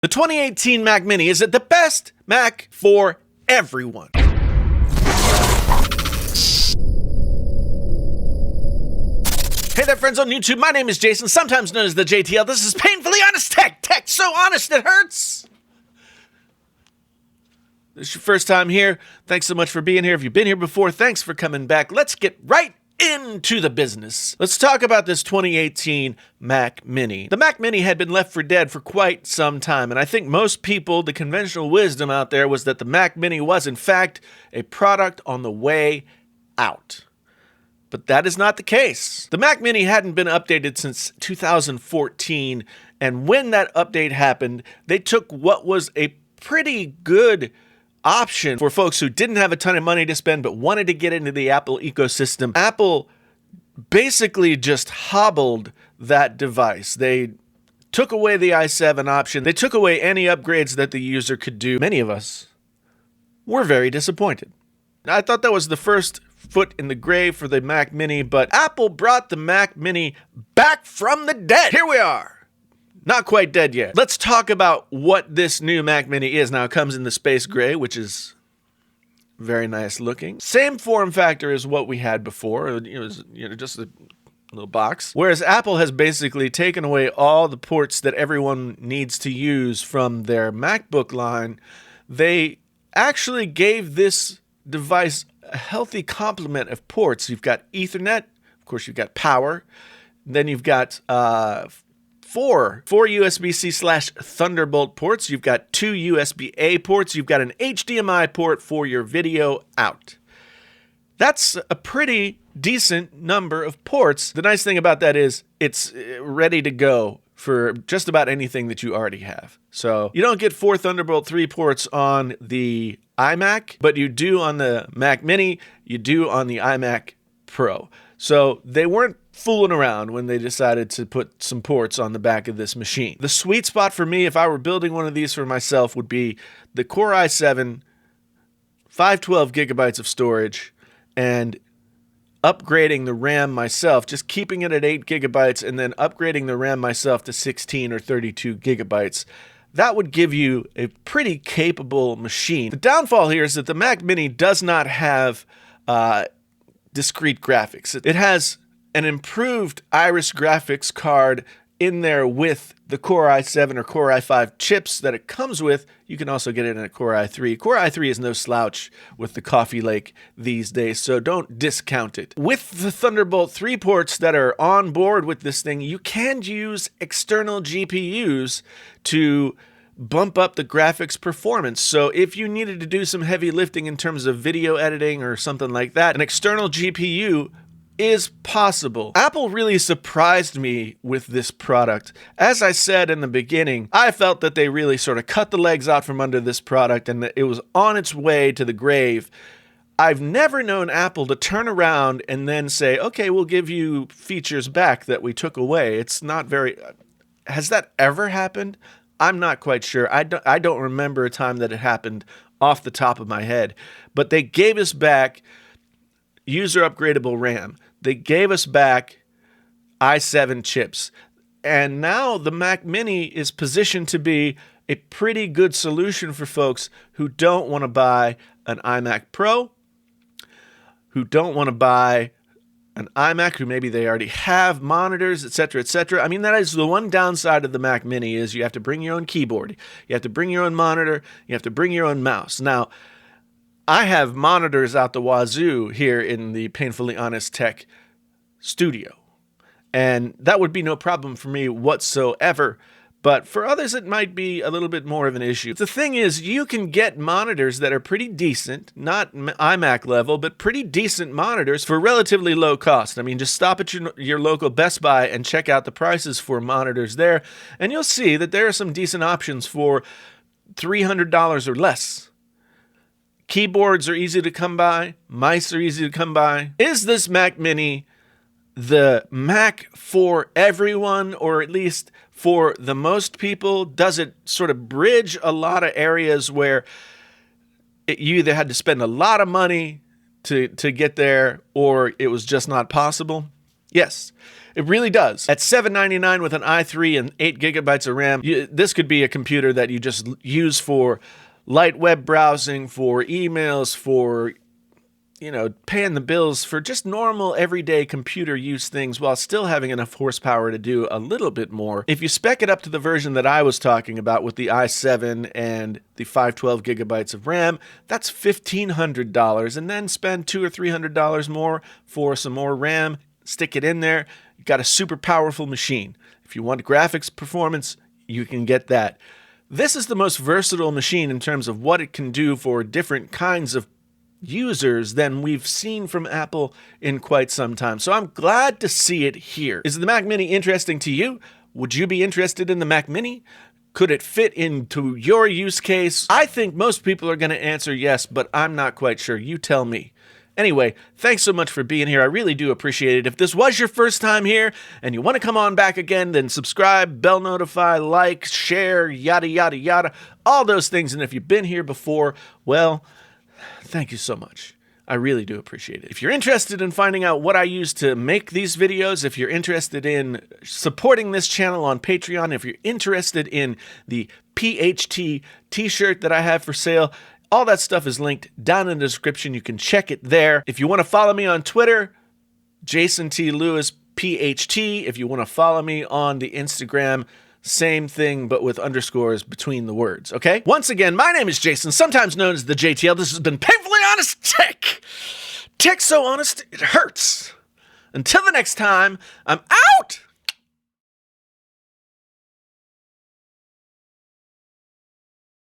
The 2018 Mac Mini, is it the best Mac for everyone? Hey there, friends on YouTube. My name is Jason, sometimes known as the JTL. This is Painfully Honest Tech. Tech so honest it hurts. This is your first time here. Thanks so much for being here. If you've been here before, thanks for coming back. Let's get right into the business. Let's talk about this 2018 Mac Mini. The Mac Mini had been left for dead for quite some time, and I think most people, the conventional wisdom out there was that the Mac Mini was in fact a product on the way out. But that is not the case. The Mac Mini hadn't been updated since 2014, and when that update happened, they took what was a pretty good option for folks who didn't have a ton of money to spend but wanted to get into the Apple ecosystem. Apple basically just hobbled that device. They took away the i7 option. They took away any upgrades that the user could do. Many of us were very disappointed. I thought that was the first foot in the grave for the Mac Mini, but Apple brought the Mac Mini back from the dead. Here we are. Not quite dead yet. Let's talk about what this new Mac Mini is. Now, it comes in the space gray, which is very nice looking. Same form factor as what we had before. It was just a little box. Whereas Apple has basically taken away all the ports that everyone needs to use from their MacBook line. They actually gave this device a healthy complement of ports. You've got Ethernet, of course you've got power, then you've got four USB-C/Thunderbolt ports. You've got two USB-A ports. You've got an HDMI port for your video out. That's a pretty decent number of ports. The nice thing about that is it's ready to go for just about anything that you already have. So you don't get four Thunderbolt 3 ports on the iMac, but you do on the Mac Mini, you do on the iMac Pro. So they weren't fooling around when they decided to put some ports on the back of this machine. The sweet spot for me, if I were building one of these for myself, would be the Core i7, 512 gigabytes of storage, and upgrading the RAM myself, just keeping it at 8 gigabytes and then upgrading the RAM myself to 16 or 32 gigabytes. That would give you a pretty capable machine. The downfall here is that the Mac Mini does not have discrete graphics. It has an improved Iris graphics card in there with the Core i7 or Core i5 chips that it comes with. You can also get it in a Core i3. Core i3 is no slouch with the Coffee Lake these days, so don't discount it. With the Thunderbolt 3 ports that are on board with this thing, you can use external GPUs to bump up the graphics performance. So if you needed to do some heavy lifting in terms of video editing or something like that, an external GPU is possible. Apple really surprised me with this product. As I said in the beginning, I felt that they really sort of cut the legs out from under this product and that it was on its way to the grave. I've never known Apple to turn around and then say, okay, we'll give you features back that we took away. It's not very... Has that ever happened? I'm not quite sure. I don't remember a time that it happened off the top of my head. But they gave us back user upgradable RAM. They gave us back i7 chips. And now the Mac Mini is positioned to be a pretty good solution for folks who don't want to buy an iMac Pro, who don't want to buy an iMac, who maybe they already have monitors, etc., etc. I mean, that is the one downside of the Mac Mini is you have to bring your own keyboard. You have to bring your own monitor. You have to bring your own mouse. Now, I have monitors out the wazoo here in the Painfully Honest Tech studio, and that would be no problem for me whatsoever. But for others, it might be a little bit more of an issue. The thing is, you can get monitors that are pretty decent, not iMac level, but pretty decent monitors for relatively low cost. I mean, just stop at your local Best Buy and check out the prices for monitors there, and you'll see that there are some decent options for $300 or less. Keyboards are easy to come by. Mice are easy to come by. Is this Mac Mini the Mac for everyone, or at least for the most people? Does it sort of bridge a lot of areas where you either had to spend a lot of money to get there, or it was just not possible? Yes, it really does. At $799 with an i3 and 8 gigabytes of RAM, this could be a computer that you just use for light web browsing, for emails, for paying the bills, for just normal everyday computer use things while still having enough horsepower to do a little bit more. If you spec it up to the version that I was talking about with the i7 and the 512 gigabytes of RAM, that's $1,500, and then spend $200 or $300 more for some more RAM, stick it in there, you got a super powerful machine. If you want graphics performance, you can get that. This is the most versatile machine in terms of what it can do for different kinds of users than we've seen from Apple in quite some time. So I'm glad to see it here. Is the Mac Mini interesting to you? Would you be interested in the Mac Mini? Could it fit into your use case? I think most people are going to answer yes, but I'm not quite sure. You tell me. Anyway, thanks so much for being here. I really do appreciate it. If this was your first time here and you want to come on back again, then subscribe, bell notify, like, share, yada, yada, yada, all those things. And if you've been here before, well, thank you so much. I really do appreciate it. If you're interested in finding out what I use to make these videos, if you're interested in supporting this channel on Patreon, if you're interested in the PHT t-shirt that I have for sale, all that stuff is linked down in the description. You can check it there. If you want to follow me on Twitter, Jason T. Lewis, PHT. If you want to follow me on the Instagram, same thing, but with underscores between the words, okay? Once again, my name is Jason, sometimes known as the JTL. This has been Painfully Honest Tech. Tech so honest, it hurts. Until the next time, I'm out!